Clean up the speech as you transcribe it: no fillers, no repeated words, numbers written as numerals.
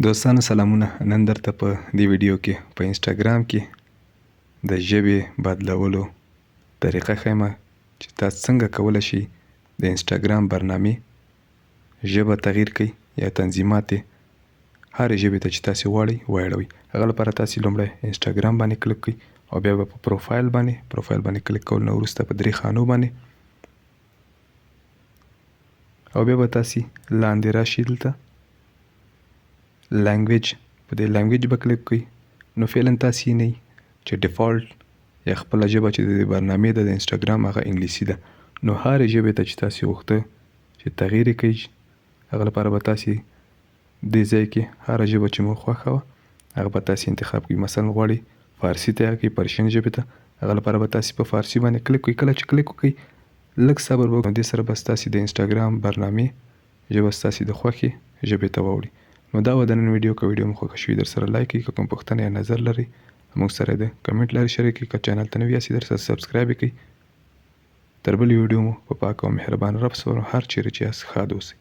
دوستانو سلامونه. نن درته په دې ویډیو کې په انسټاګرام کې د ژبې بدلولو طریقه ښیم چې تاسو څنګه کولی شئ د انسټاګرام برنامې ژبه تغییر کړئ یا تنظیمات یې هرې ژبې ته چې تاسو غواړئ واړوئ. هغه لپاره تاسو لومړی انسټاګرام باندې کلیک کړئ او بیا به په پروفایل باندې کلیک کول نه وروسته په درې خانو باندې او بیا به تاسو لاندې راشئ دلته لانګویج په دې لانګویج به کلیک کړئ. نو فعلا تاسو یې نه چې ډیفالټ یا خپله ژبه چې د برنامې د انسټاګرام هغه انګلیسي ده. نو هرې ژبې ته چې تاسو غوښته چې تغییر یې کړئ هغه لپاره به تاسو دې ځای کې هره ژبه چې مو خوښه وه هغه به تاسو انتخاب کړئ. مثلا غواړئ فارسي ته یا پرشین ژبې ته هغه لپاره به تاسو په فارسي باندې کلیک کړئ. کله چې کلیک وکړئ لږ صبر وکړئ، دې سره به ستاسو د انسټاګرام برنامې ژبه ستاسو د خوښې ژبې ته واوړي. نو دا و د نن ویډیو. که ویډیو مو خوښه شوي در سره لایک کړئ، که کوم پوښتنه یا نظر لرئ موږ سره د کمنټ لارې شریک کړئ. که چینل ته نوي یاستئ در سره سبسکرایب یې کړئ. تر بلې ویډیو مو په پاک او مهربان رب سپارم. هر چیرې چې یاست ښاد اوسئ.